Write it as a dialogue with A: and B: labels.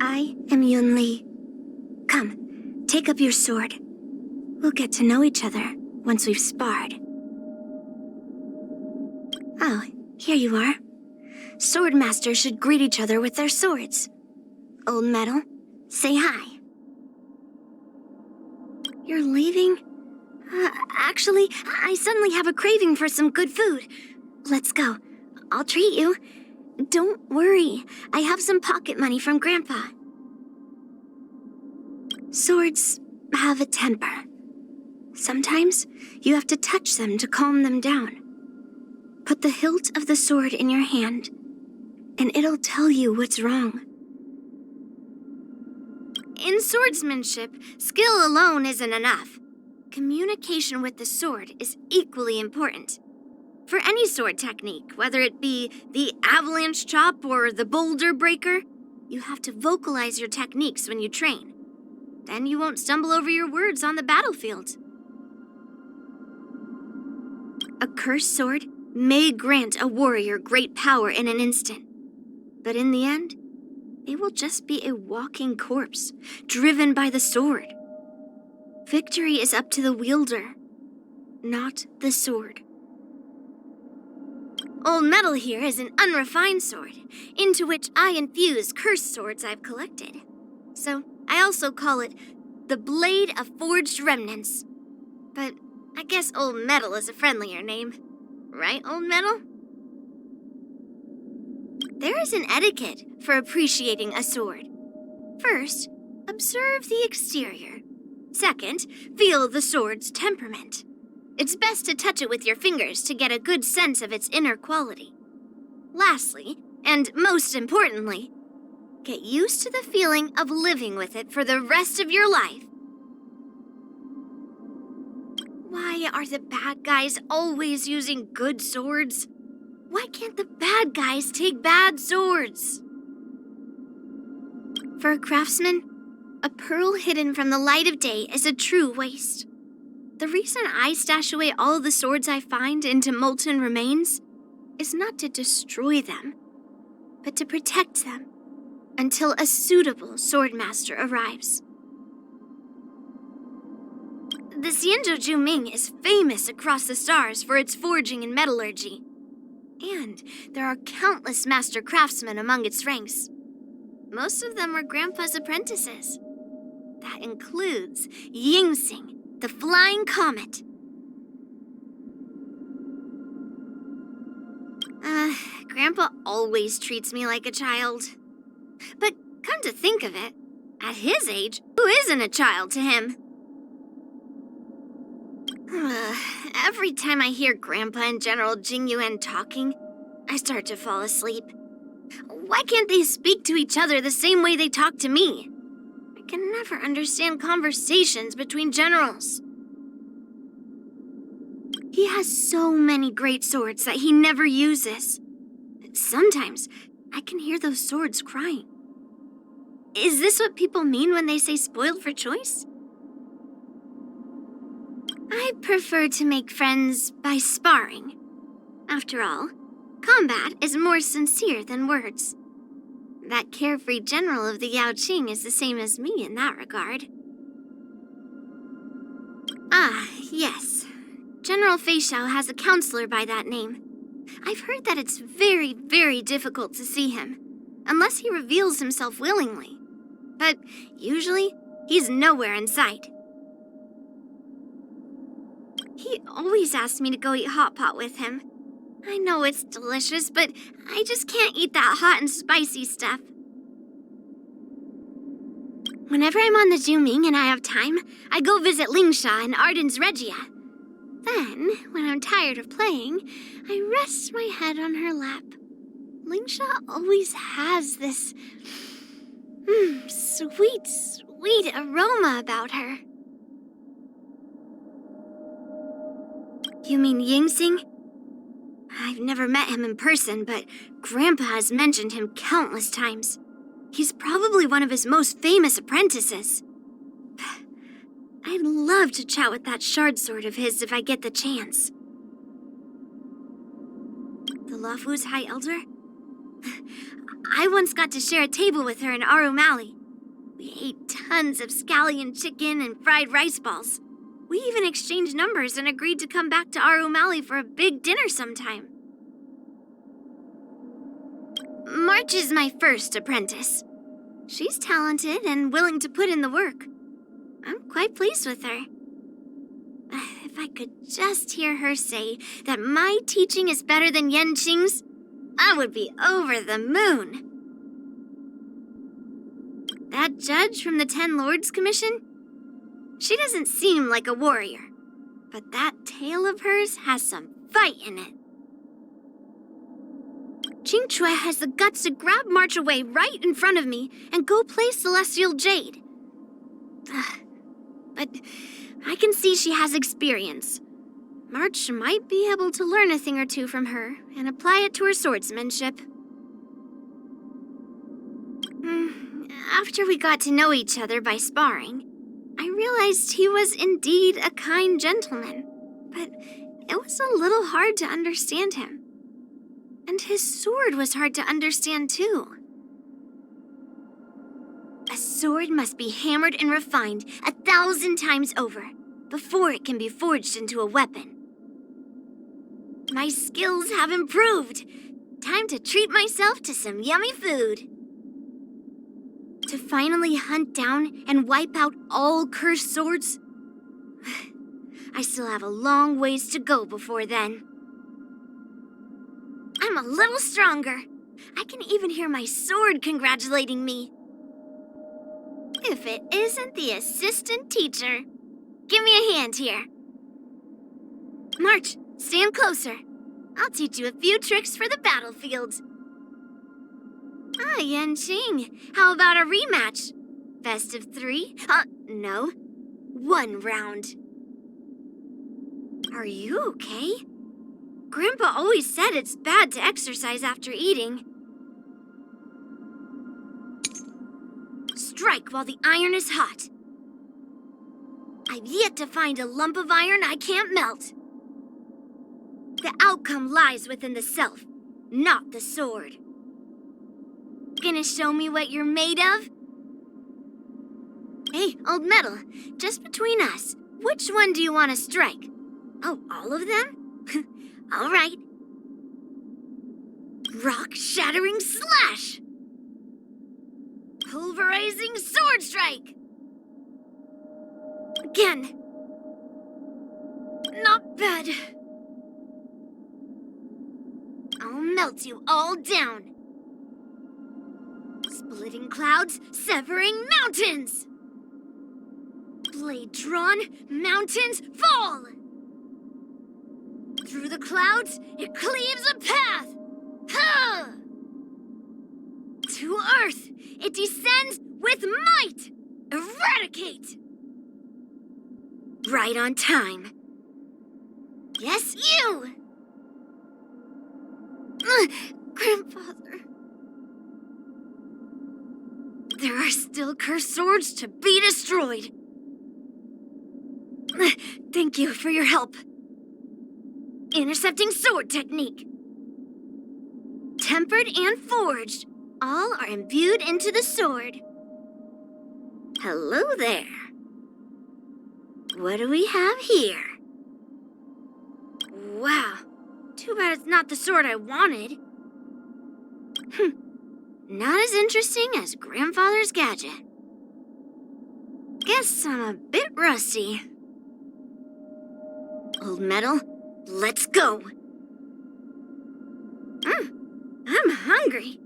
A: I am Yunli. Come, take up your sword. We'll get to know each other once we've sparred. Oh, here you are. Swordmasters should greet each other with their swords. Old Metal, say hi. You're leaving? Actually, I suddenly have a craving for some good food. Let's go. I'll treat you. Don't worry, I have some pocket money from Grandpa. Swords have a temper. Sometimes you have to touch them to calm them down. Put the hilt of the sword in your hand, and it'll tell you what's wrong. In swordsmanship, skill alone isn't enough. Communication with the sword is equally important. For any sword technique, whether it be the avalanche chop or the boulder breaker, you have to vocalize your techniques when you train. Then you won't stumble over your words on the battlefield. A cursed sword may grant a warrior great power in an instant, but in the end, they will just be a walking corpse, driven by the sword. Victory is up to the wielder, not the sword. Old Metal here is an unrefined sword, into which I infuse cursed swords I've collected. So I also call it the Blade of Forged Remnants. But I guess Old Metal is a friendlier name. Right, Old Metal? There is an etiquette for appreciating a sword. First, observe the exterior. Second, feel the sword's temperament. It's best to touch it with your fingers to get a good sense of its inner quality. Lastly, and most importantly, get used to the feeling of living with it for the rest of your life. Why are the bad guys always using good swords? Why can't the bad guys take bad swords? For a craftsman, a pearl hidden from the light of day is a true waste. The reason I stash away all the swords I find into molten remains is not to destroy them, but to protect them until a suitable swordmaster arrives. The Xianzhou Ming is famous across the stars for its forging and metallurgy, and there are countless master craftsmen among its ranks. Most of them were Grandpa's apprentices. That includes Yingxing, the Flying Comet. Grandpa always treats me like a child. But come to think of it, at his age, who isn't a child to him? Every time I hear Grandpa and General Jingyuan talking, I start to fall asleep. Why can't they speak to each other the same way they talk to me? I can never understand conversations between generals. He has so many great swords that he never uses. Sometimes I can hear those swords crying. Is this what people mean when they say spoiled for choice? I prefer to make friends by sparring. After all, combat is more sincere than words. That carefree general of the Yaoqing is the same as me in that regard. Ah, yes. General Feixiao has a counselor by that name. I've heard that it's very, very difficult to see him, unless he reveals himself willingly. But usually, he's nowhere in sight. He always asks me to go eat hot pot with him. I know it's delicious, but I just can't eat that hot and spicy stuff. Whenever I'm on the Zhuming and I have time, I go visit Lingsha and Arden's Regia. Then, when I'm tired of playing, I rest my head on her lap. Lingsha always has this sweet, sweet aroma about her. You mean Yingxing? I've never met him in person, but Grandpa has mentioned him countless times. He's probably one of his most famous apprentices. I'd love to chat with that shard sword of his if I get the chance. The Luofu's High Elder? I once got to share a table with her in Arumali. We ate tons of scallion chicken and fried rice balls. We even exchanged numbers and agreed to come back to Arumali for a big dinner sometime. March is my first apprentice. She's talented and willing to put in the work. I'm quite pleased with her. If I could just hear her say that my teaching is better than Yanqing's, I would be over the moon. That judge from the Ten Lords Commission? She doesn't seem like a warrior, but that tail of hers has some fight in it. Qingque has the guts to grab March away right in front of me and go play Celestial Jade. But I can see she has experience. March might be able to learn a thing or two from her and apply it to her swordsmanship. After we got to know each other by sparring, I realized he was indeed a kind gentleman, but it was a little hard to understand him. And his sword was hard to understand too. A sword must be hammered and refined 1,000 times over before it can be forged into a weapon. My skills have improved. Time to treat myself to some yummy food. To finally hunt down and wipe out all cursed swords? I still have a long ways to go before then. I'm a little stronger. I can even hear my sword congratulating me. If it isn't the assistant teacher. Give me a hand here. March, stand closer. I'll teach you a few tricks for the battlefield. Ah, Yanqing, how about a rematch? Best of 3? No. 1 round. Are you okay? Grandpa always said it's bad to exercise after eating. Strike while the iron is hot. I've yet to find a lump of iron I can't melt. The outcome lies within the self, not the sword. Gonna show me what you're made of? Hey, old metal, just between us, which one do you want to strike? Oh, all of them? All right. Rock-shattering slash! Pulverizing sword strike! Again. Not bad. I'll melt you all down. Splitting clouds, severing mountains! Blade drawn, mountains fall! Through the clouds, it cleaves a path! Ha! To earth, it descends with might! Eradicate! Right on time. Yes, you! Grandfather. There are still cursed swords to be destroyed. Thank you for your help. Intercepting sword technique. Tempered and forged. All are imbued into the sword. Hello there. What do we have here? Wow. Too bad it's not the sword I wanted. Not as interesting as Grandfather's gadget. Guess I'm a bit rusty. Old metal, let's go. I'm hungry.